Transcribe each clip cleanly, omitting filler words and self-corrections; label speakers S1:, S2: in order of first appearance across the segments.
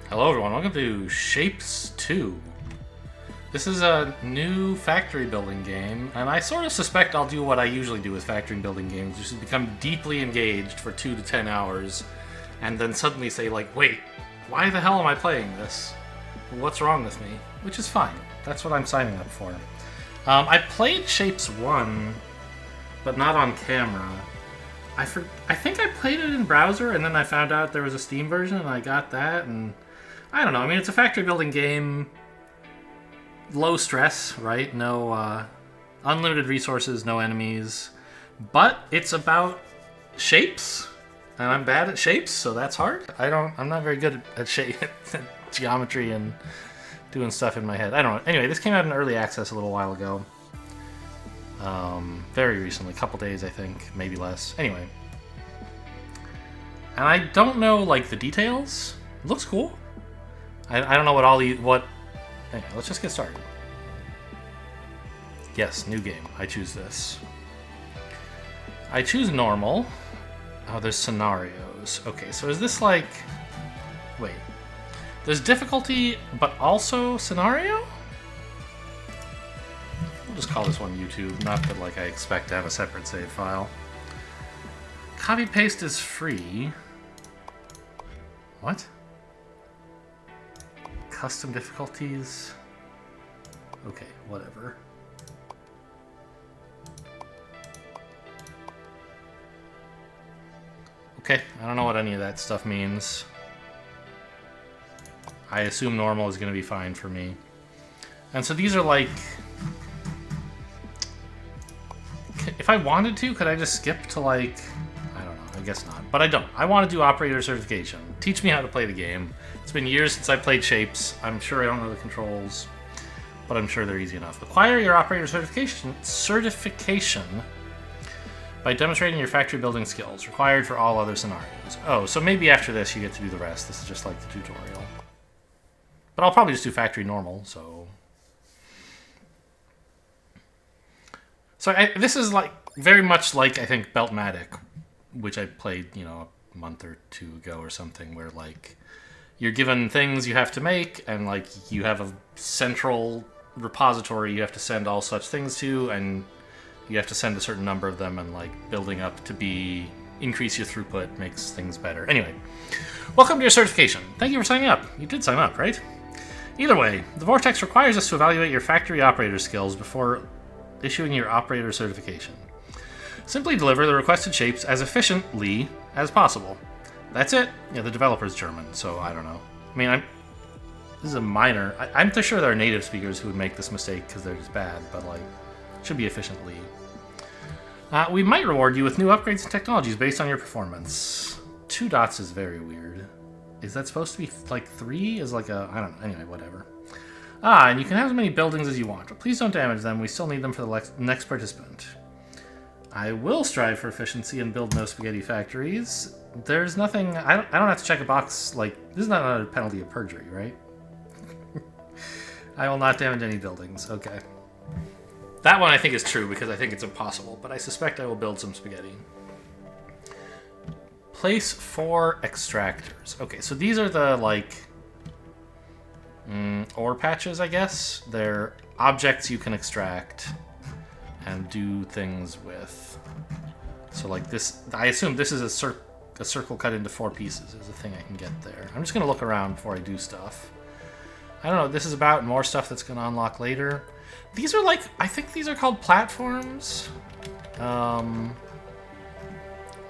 S1: Hello everyone, welcome to Shapes 2. This is a new factory building game, and I sort of suspect I'll do what I usually do with factory building games, which is become deeply engaged for 2 to 10 hours, and then suddenly say like, wait, why the hell am I playing this? What's wrong with me? Which is fine. That's what I'm signing up for. I played Shapes 1, but not on camera. I think I played it in browser, and then I found out there was a Steam version, and I got that, and I don't know. I mean, it's a factory building game. Low stress, right? No unlimited resources, no enemies. But it's about shapes, and I'm bad at shapes, so that's hard. I'm not very good at shape, geometry and doing stuff in my head. I don't know. Anyway, this came out in early access a little while ago. Very recently, a couple days, I think, maybe less. Anyway. And I don't know, like, the details. It looks cool. I don't know what Anyway, let's just get started. Yes, new game. I choose this. I choose normal. Oh, there's scenarios. Okay, so is this like... Wait. There's difficulty, but also scenario? We'll just call this one YouTube. Not that like I expect to have a separate save file. Copy-paste is free. What? Custom difficulties. Okay, whatever. Okay, I don't know what any of that stuff means. I assume normal is going to be fine for me. And so these are like... If I wanted to, could I just skip to like... I don't know, I guess not. But I don't. I want to do operator certification. Teach me how to play the game. It's been years since I played Shapes. I'm sure I don't know the controls, but I'm sure they're easy enough. Acquire your operator certification by demonstrating your factory building skills, required for all other scenarios. Oh, so maybe after this you get to do the rest. This is just like the tutorial. But I'll probably just do factory normal, so... this is like very much like, I think, Beltmatic, which I played, you know, a month or two ago or something, where like... You're given things you have to make, and like you have a central repository you have to send all such things to, and you have to send a certain number of them, and like building up to increase your throughput makes things better. Anyway, welcome to your certification. Thank you for signing up. You did sign up, right? Either way, the Vortex requires us to evaluate your factory operator skills before issuing your operator certification. Simply deliver the requested shapes as efficiently as possible. That's it. Yeah, the developer's German, so I don't know. I mean, this is a minor... I'm sure there are native speakers who would make this mistake because they're just bad, but, like, it should be efficiently. We might reward you with new upgrades and technologies based on your performance. 2 dots is very weird. Is that supposed to be, like, 3? Is like a... I don't know. Anyway, whatever. And you can have as many buildings as you want, but please don't damage them. We still need them for the next participant. I will strive for efficiency and build no spaghetti factories. There's nothing... I don't have to check a box, like... This is not another penalty of perjury, right? I will not damage any buildings. Okay. That one I think is true, because I think it's impossible, but I suspect I will build some spaghetti. Place 4 extractors. Okay, so these are the, like... ore patches, I guess? They're objects you can extract and do things with. So like this, I assume this is a circle cut into 4 pieces is a thing I can get there. I'm just gonna look around before I do stuff. I don't know what this is about, more stuff that's gonna unlock later. These are like, I think these are called platforms. What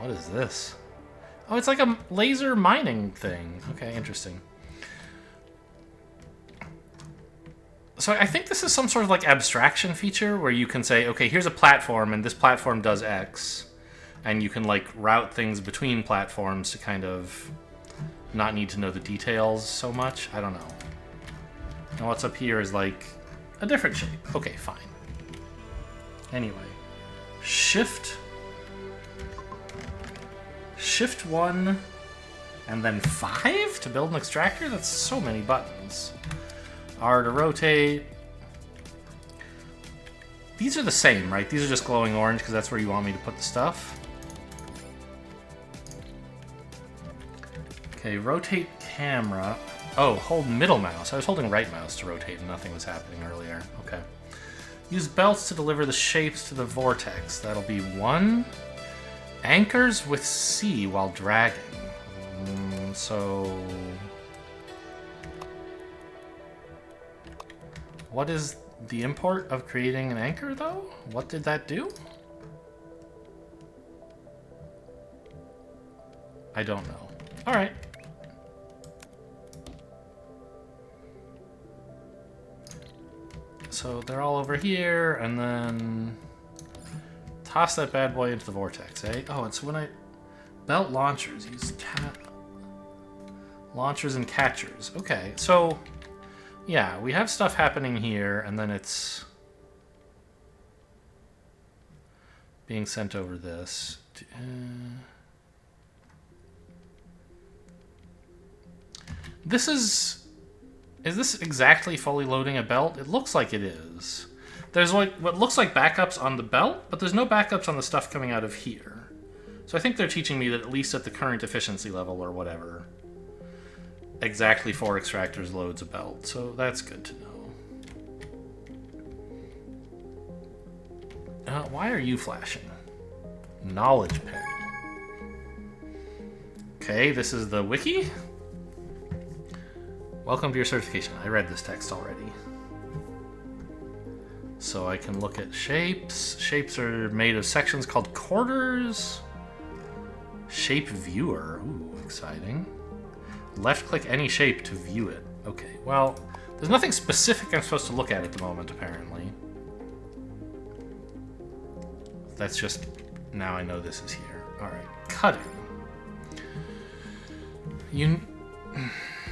S1: is this? Oh, it's like a laser mining thing. Okay, interesting. So I think this is some sort of like abstraction feature where you can say, okay, here's a platform and this platform does X. And you can like route things between platforms to kind of not need to know the details so much. I don't know. And what's up here is like a different shape. Okay, fine. Anyway. Shift 1 and then 5 to build an extractor? That's so many buttons. R to rotate. These are the same, right? These are just glowing orange because that's where you want me to put the stuff. Okay, rotate camera. Oh, hold middle mouse. I was holding right mouse to rotate and nothing was happening earlier. Okay. Use belts to deliver the shapes to the vortex. That'll be 1. Anchors with C while dragging. So... what is the import of creating an anchor, though? What did that do? I don't know. Alright. So they're all over here, and then... toss that bad boy into the vortex, eh? Oh, it's when I... belt launchers. Use launchers and catchers. Okay, so... yeah, we have stuff happening here, and then it's... being sent over this. This is this exactly fully loading a belt? It looks like it is. There's like what looks like backups on the belt, but there's no backups on the stuff coming out of here. So I think they're teaching me that at least at the current efficiency level or whatever, exactly 4 extractors loads a belt. So that's good to know. Why are you flashing? Knowledge pen. Okay, this is the wiki. Welcome to your certification. I read this text already. So I can look at shapes. Shapes are made of sections called quarters. Shape viewer. Ooh, exciting. Left-click any shape to view it. Okay, well, there's nothing specific I'm supposed to look at the moment, apparently. That's just... now I know this is here. Alright, cutting.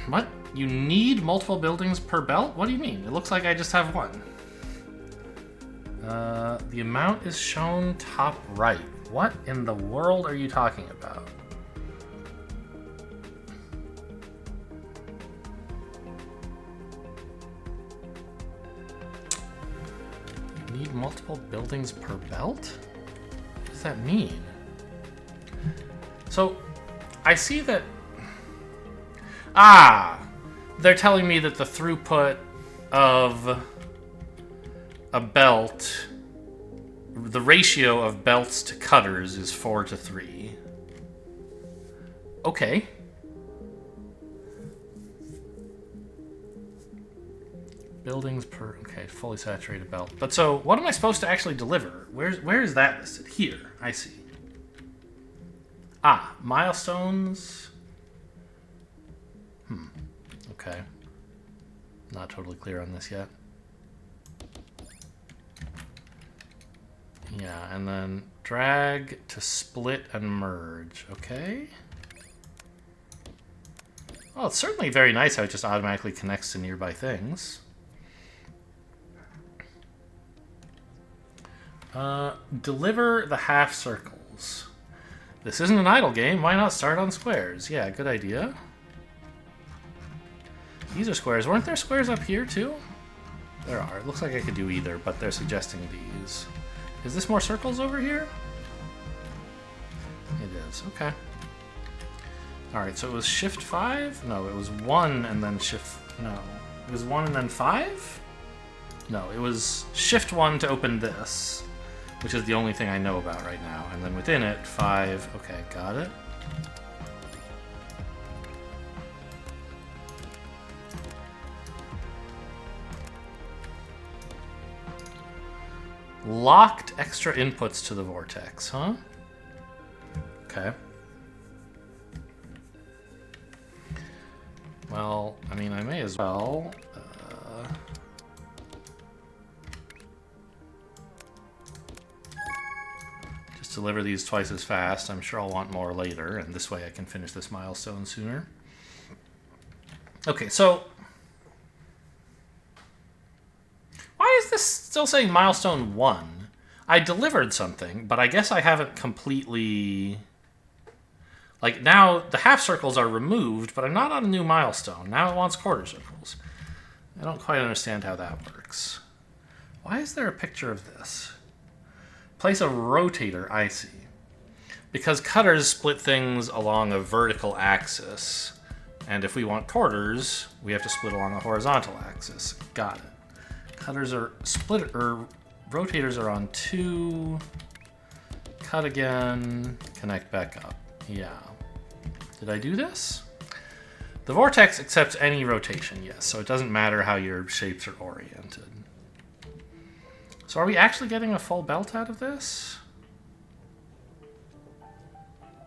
S1: What? You need multiple buildings per belt? What do you mean? It looks like I just have one. The amount is shown top right. What in the world are you talking about? You need multiple buildings per belt? What does that mean? So, I see that... ah! They're telling me that the throughput of a belt, the ratio of belts to cutters is 4:3. Okay. Buildings per... okay, fully saturated belt. But so, what am I supposed to actually deliver? Where is that listed? Here, I see. Ah, milestones... okay. Not totally clear on this yet. Yeah, and then drag to split and merge. Okay. Well, it's certainly very nice how it just automatically connects to nearby things. Deliver the half circles. This isn't an idle game. Why not start on squares? Yeah, good idea. These are squares. Weren't there squares up here, too? There are. It looks like I could do either, but they're suggesting these. Is this more circles over here? It is. Okay. Alright, so it was shift 5? No, it was 1 and then shift... no. It was 1 and then 5? No, it was shift 1 to open this, which is the only thing I know about right now. And then within it, 5... okay, got it. Locked extra inputs to the vortex, huh? Okay. Well, I mean, I may as well... just deliver these twice as fast. I'm sure I'll want more later, and this way I can finish this milestone sooner. Okay, so... why is this still saying milestone 1? I delivered something, but I guess I haven't completely... like, now the half circles are removed, but I'm not on a new milestone. Now it wants quarter circles. I don't quite understand how that works. Why is there a picture of this? Place a rotator, I see. Because cutters split things along a vertical axis. And if we want quarters, we have to split along a horizontal axis. Got it. Cutters are split, or rotators are on 2. Cut again, connect back up. Yeah. Did I do this? The vortex accepts any rotation, yes, so it doesn't matter how your shapes are oriented. So are we actually getting a full belt out of this?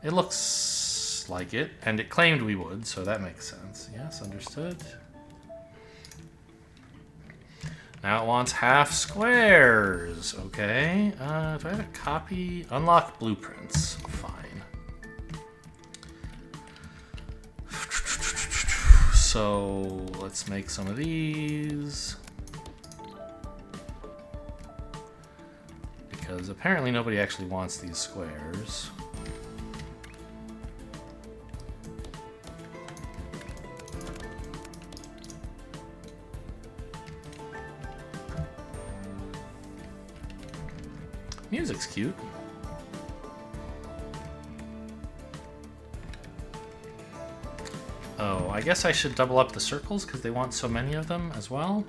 S1: It looks like it, and it claimed we would, so that makes sense. Yes, understood. Now it wants half squares. Okay. Do I have a copy? Unlock blueprints. Fine. So let's make some of these. Because apparently nobody actually wants these squares. Music's cute. Oh, I guess I should double up the circles because they want so many of them as well.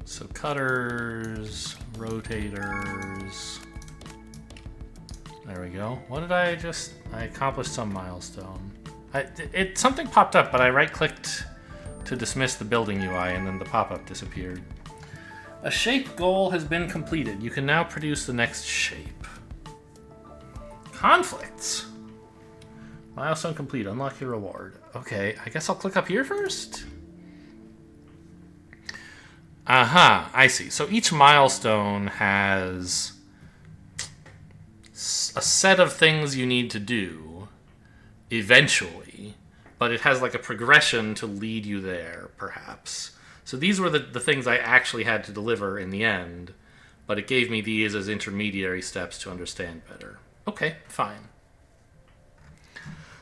S1: So cutters, rotators. There we go. What did I just... I accomplished some milestone. Something popped up, but I right-clicked to dismiss the building UI, and then the pop-up disappeared. A shape goal has been completed. You can now produce the next shape. Conflicts. Milestone complete. Unlock your reward. Okay, I guess I'll click up here first. Aha, I see. So each milestone has a set of things you need to do eventually, but it has like a progression to lead you there, perhaps. So these were the things I actually had to deliver in the end, but it gave me these as intermediary steps to understand better. Okay, fine.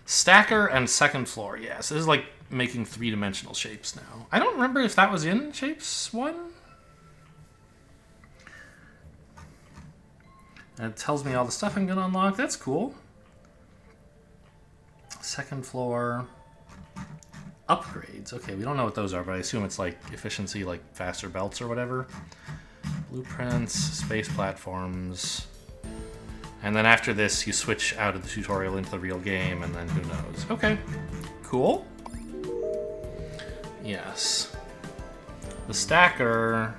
S1: Stacker and second floor, yes. This is like making three-dimensional shapes now. I don't remember if that was in Shapes 1. And it tells me all the stuff I'm going to unlock. That's cool. Second floor. Upgrades. Okay, we don't know what those are, but I assume it's like efficiency, like faster belts or whatever. Blueprints, space platforms. And then after this, you switch out of the tutorial into the real game, and then who knows. Okay, cool. Yes. The stacker,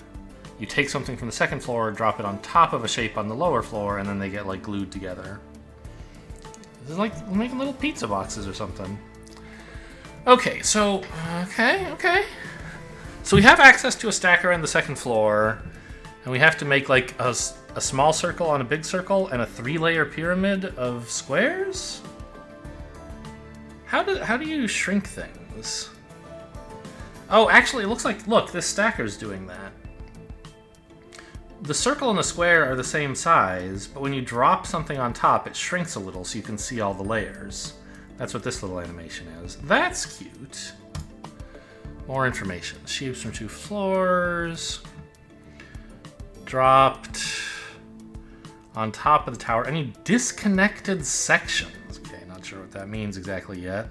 S1: you take something from the second floor, drop it on top of a shape on the lower floor, and then they get like glued together. This is like making little pizza boxes or something. Okay, so, okay. So we have access to a stacker on the second floor, and we have to make like a small circle on a big circle and a 3-layer pyramid of squares? How do you shrink things? Oh, actually, it looks like, look, this stacker's doing that. The circle and the square are the same size, but when you drop something on top, it shrinks a little so you can see all the layers. That's what this little animation is. That's cute. More information. Shapes from 2 floors. Dropped on top of the tower. Any disconnected sections? Okay, not sure what that means exactly yet.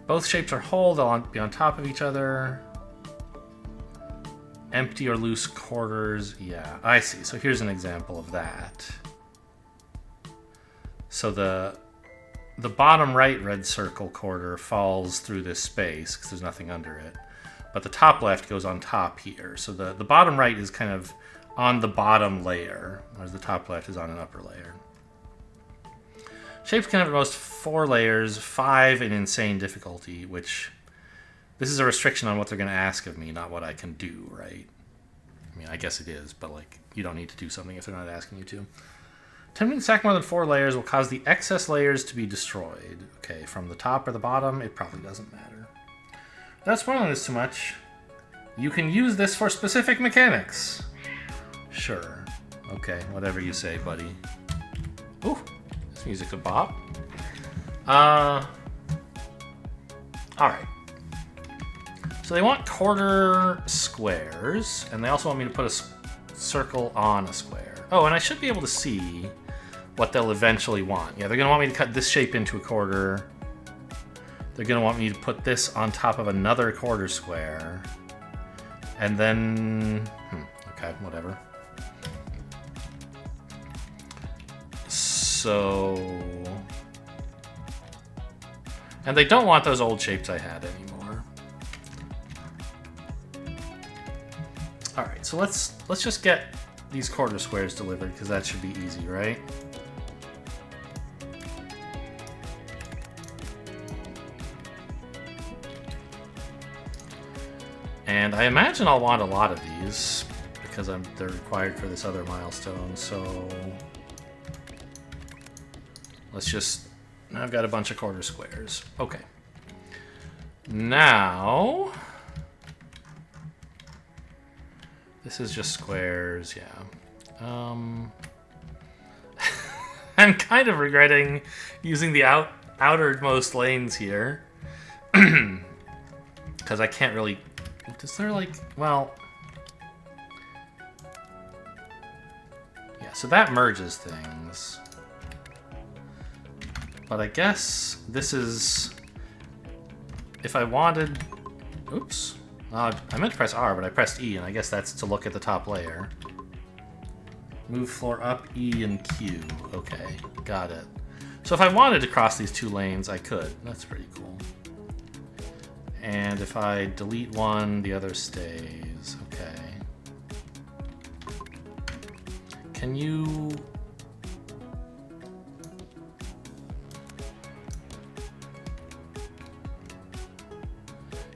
S1: Both shapes are whole. They'll be on top of each other. Empty or loose quarters. Yeah, I see. So here's an example of that. So the bottom right red circle quarter falls through this space because there's nothing under it. But the top left goes on top here. So the bottom right is kind of on the bottom layer, whereas the top left is on an upper layer. Shapes can have at most 4 layers, 5 in insane difficulty, which this is a restriction on what they're going to ask of me, not what I can do, right? I mean, I guess it is, but like you don't need to do something if they're not asking you to. Attempting to stack more than 4 layers will cause the excess layers to be destroyed. Okay, from the top or the bottom, it probably doesn't matter. Without spoiling this too much, you can use this for specific mechanics. Sure. Okay, whatever you say, buddy. Ooh, this music's a bop. All right. So they want quarter squares, and they also want me to put a circle on a square. Oh, and I should be able to see what they'll eventually want. Yeah, they're going to want me to cut this shape into a quarter. They're going to want me to put this on top of another quarter square. And then... okay, whatever. So... and they don't want those old shapes I had anymore. Alright, so let's just get these quarter squares delivered, because that should be easy, right? And I imagine I'll want a lot of these, because they're required for this other milestone, so... let's just... I've got a bunch of quarter squares. Okay. Now... this is just squares, yeah. I'm kind of regretting using the outermost lanes here. Because I can't really... is there like... well... yeah, so that merges things. But I guess this is... if I wanted... oops. I meant to press R, but I pressed E, and I guess that's to look at the top layer. Move floor up, E and Q. Okay, got it. So if I wanted to cross these two lanes, I could. That's pretty cool. And if I delete one, the other stays. Okay. Can you...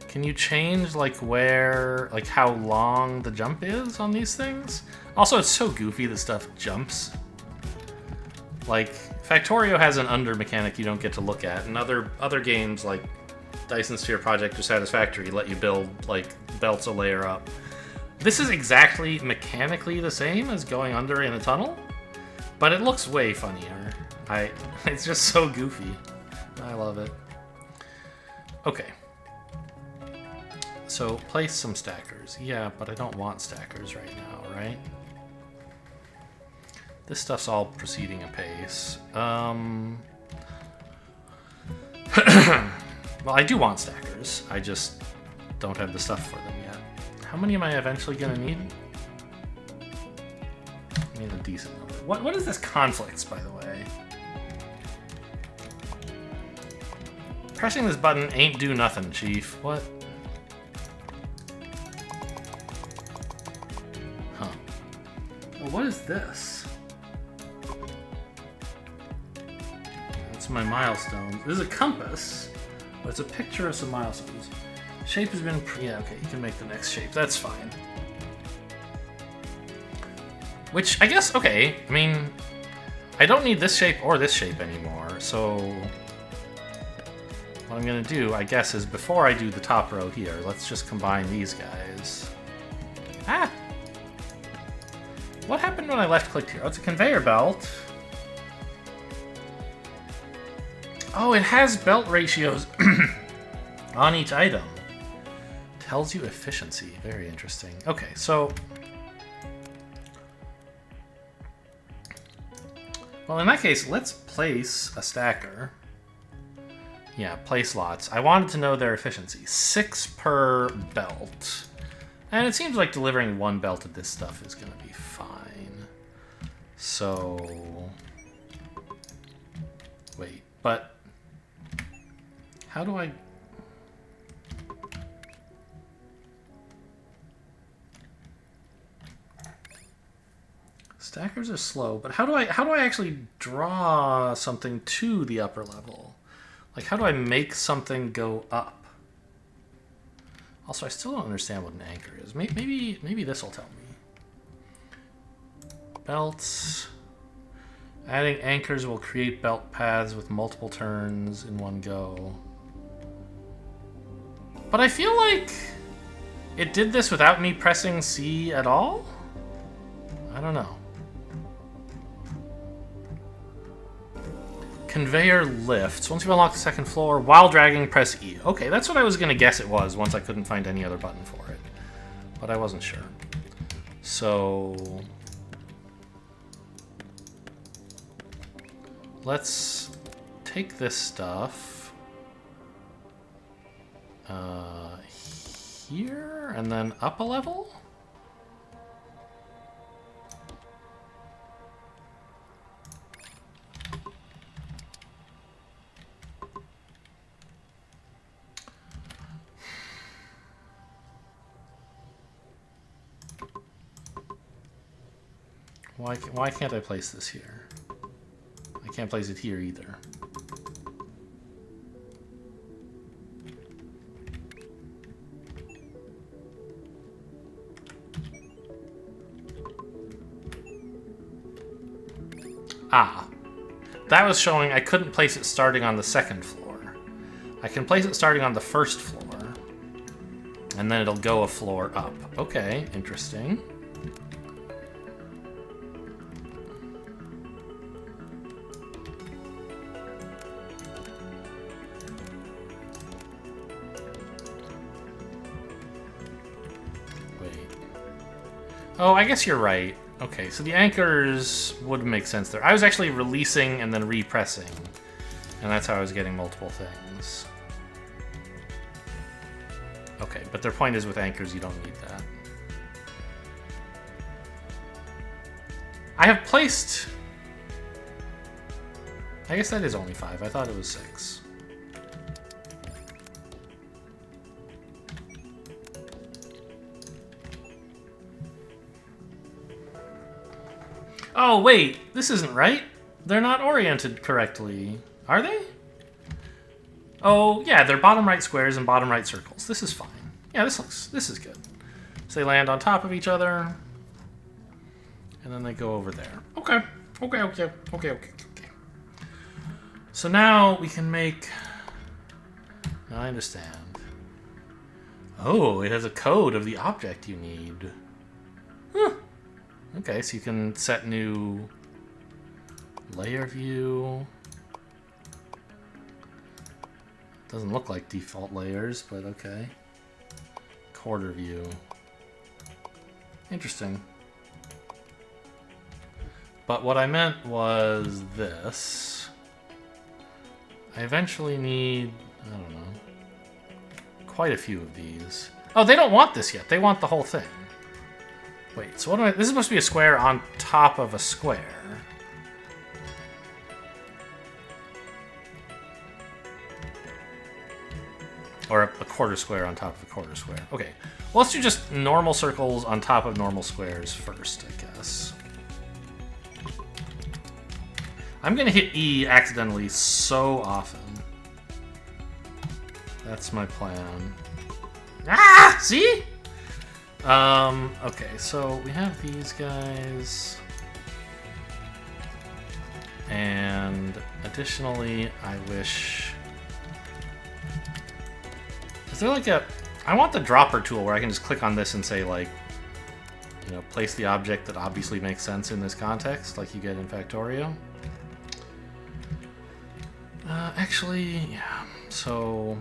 S1: can you change, like, where, like, how long the jump is on these things? Also, it's so goofy that stuff jumps. Like, Factorio has an under mechanic you don't get to look at, and other games, like Dyson Sphere Project or Satisfactory, let you build, like, belts a layer up. This is exactly mechanically the same as going under in a tunnel, but it looks way funnier. It's just so goofy. I love it. Okay. So, place some stackers. Yeah, but I don't want stackers right now, right? This stuff's all proceeding apace. Well, I do want stackers. I just don't have the stuff for them yet. How many am I eventually gonna need? I need a decent number. What is this conflicts, by the way? Pressing this button ain't do nothing, Chief. What? Huh. Well, what is this? That's my milestones. This is a compass, but it's a picture of some milestones. Shape has been... yeah, okay, you can make the next shape. That's fine. Which, I guess, okay, I mean, I don't need this shape or this shape anymore, so... what I'm gonna do, I guess, is before I do the top row here, let's just combine these guys. Ah! What happened when I left-clicked here? Oh, it's a conveyor belt. Oh, it has belt ratios on each item. Tells you efficiency. Very interesting. Okay, so... well, in that case, let's place a stacker. Yeah, place lots. I wanted to know their efficiency. 6 per belt. And it seems like delivering one belt of this stuff is going to be fine. So... wait, but... how do I... stackers are slow, but how do I actually draw something to the upper level? Like, how do I make something go up? Also, I still don't understand what an anchor is. Maybe this will tell me. Belts. Adding anchors will create belt paths with multiple turns in one go. But I feel like it did this without me pressing C at all? I don't know. Conveyor lifts. Once you unlock the second floor, while dragging, press E. Okay, that's what I was going to guess it was once I couldn't find any other button for it. But I wasn't sure. So... let's take this stuff here and then up a level? Why can't I place this here? I can't place it here either. Ah. That was showing I couldn't place it starting on the second floor. I can place it starting on the first floor. And then it'll go a floor up. Okay, interesting. Oh, I guess you're right. Okay, so the anchors would make sense there. I was actually releasing and then repressing, and that's how I was getting multiple things. Okay, but their point is with anchors, you don't need that. I have placed... I guess that is only 5. I thought it was 6. Oh, wait, this isn't right. They're not oriented correctly. Are they? Oh, yeah, they're bottom right squares and bottom right circles. This is fine. Yeah, this is good. So they land on top of each other. And then they go over there. Okay. Okay. So now we can make... Now I understand. Oh, it has a code of the object you need. Huh. Okay, so you can set new layer view. Doesn't look like default layers, but okay. Quarter view. Interesting. But what I meant was this. I eventually need, I don't know, quite a few of these. Oh, they don't want this yet. They want the whole thing. Wait, so what do I... This is supposed to be a square on top of a square. Or a quarter square on top of a quarter square. Okay, well, let's do just normal circles on top of normal squares first, I guess. I'm gonna hit E accidentally so often. That's my plan. Ah! See? Okay, so we have these guys. And additionally, I wish... Is there like a... I want the dropper tool where I can just click on this and say, like, you know, place the object that obviously makes sense in this context, like you get in Factorio. Actually, yeah, so...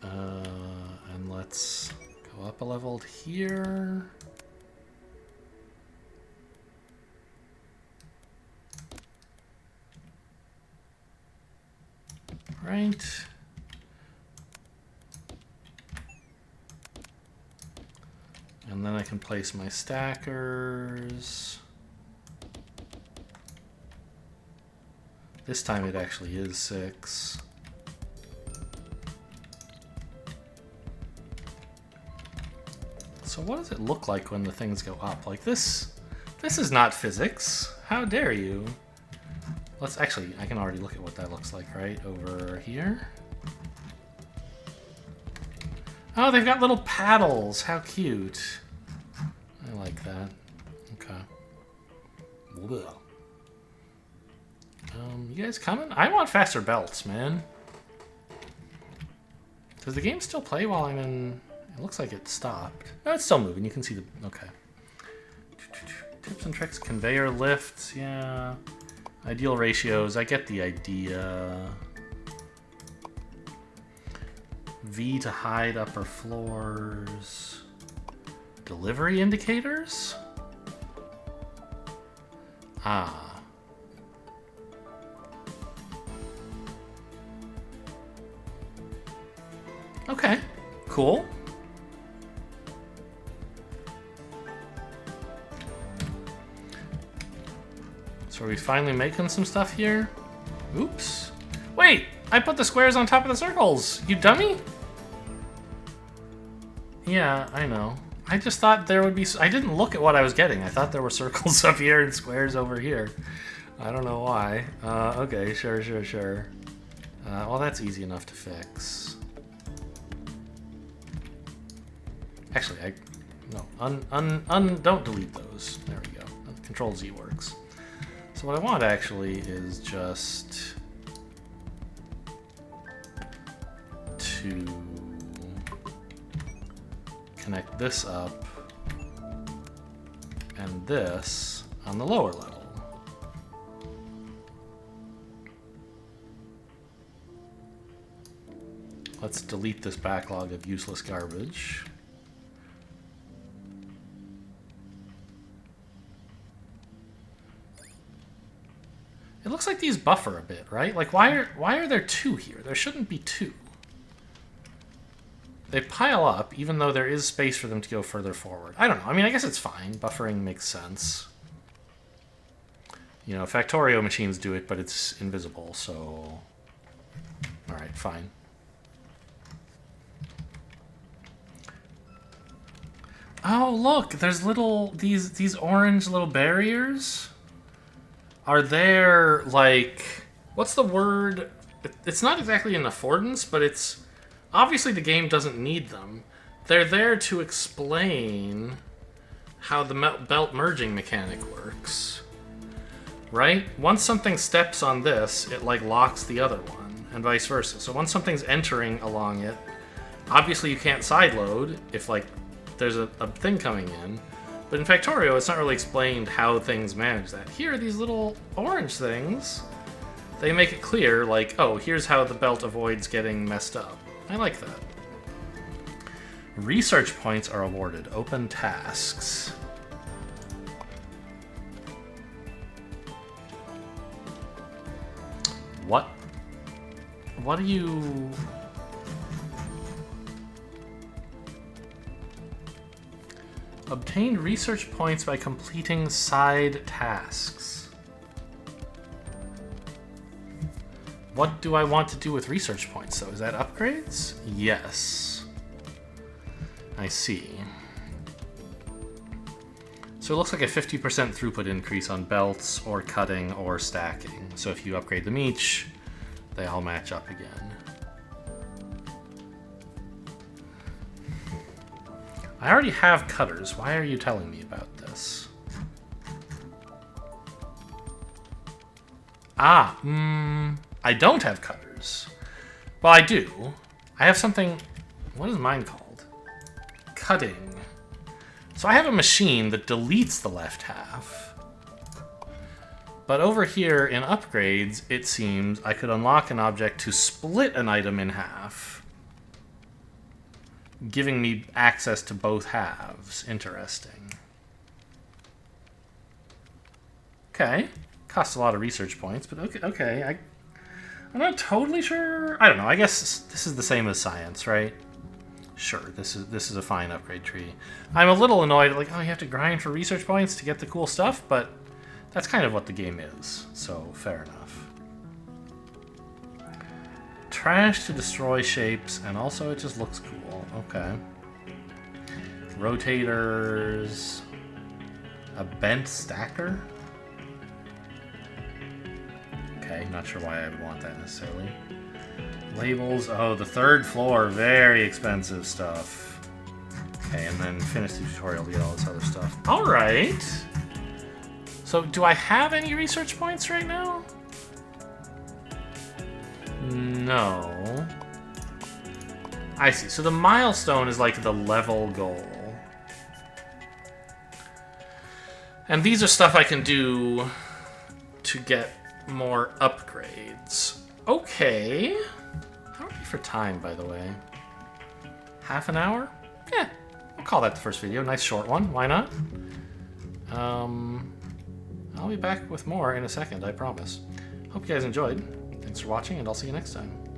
S1: and let's go up a level here. Right. And then I can place my stackers. This time it actually is 6. So what does it look like when the things go up? Like this is not physics. How dare you? Let's actually, I can already look at what that looks like, right? Over here. Oh, they've got little paddles. How cute. I like that. Okay. You guys coming? I want faster belts, man. Does the game still play while I'm in... It looks like it stopped. No, it's still moving. You can see the... Okay. Tips and tricks, conveyor lifts, yeah. Ideal ratios, I get the idea. V to hide upper floors. Delivery indicators? Ah. Okay, cool. So are we finally making some stuff here? Oops. Wait, I put the squares on top of the circles. You dummy? Yeah, I know. I just thought there would be... I didn't look at what I was getting. I thought there were circles up here and squares over here. I don't know why. Okay, sure. Well, that's easy enough to fix. Actually, don't delete those. There we go. Control Z works. So what I want actually is just to connect this up and this on the lower level. Let's delete this backlog of useless garbage. It looks like these buffer a bit, right? Like, why are there two here? There shouldn't be two. They pile up, even though there is space for them to go further forward. I don't know. I mean, I guess it's fine. Buffering makes sense. You know, Factorio machines do it, but it's invisible, so... Alright, fine. Oh, look! There's little... These orange little barriers... Are there, like, what's the word? It's not exactly an affordance, but it's, obviously the game doesn't need them. They're there to explain how the belt merging mechanic works, right? Once something steps on this, it, like, locks the other one, and vice versa. So once something's entering along it, obviously you can't sideload if, like, there's a thing coming in. But in Factorio, it's not really explained how things manage that. Here, these little orange things, they make it clear, like, oh, here's how the belt avoids getting messed up. I like that. Research points are awarded. Open tasks. What do you... Obtained research points by completing side tasks. What do I want to do with research points, though? Is that upgrades? Yes. I see. So it looks like a 50% throughput increase on belts, or cutting, or stacking. So if you upgrade them each, they all match up again. I already have cutters. Why are you telling me about this? I don't have cutters. Well, I do. I have something... What is mine called? Cutting. So I have a machine that deletes the left half. But over here in upgrades, it seems I could unlock an object to split an item in half, giving me access to both halves. Interesting. Okay. Costs a lot of research points, but okay. I'm not totally sure. I don't know. I guess this is the same as science, right? Sure, this is a fine upgrade tree. I'm a little annoyed, like, oh, you have to grind for research points to get the cool stuff, but that's kind of what the game is, so fair enough. Trash to destroy shapes, and also it just looks cool. Okay. Rotators. A bent stacker? Okay, not sure why I would want that necessarily. Labels. Oh, the third floor. Very expensive stuff. Okay, and then finish the tutorial to get all this other stuff. Alright. So, do I have any research points right now? No. I see. So the milestone is like the level goal. And these are stuff I can do to get more upgrades. Okay. How are we for time, by the way? Half an hour? Yeah. I'll call that the first video. Nice short one. Why not? I'll be back with more in a second, I promise. Hope you guys enjoyed. Thanks for watching, and I'll see you next time.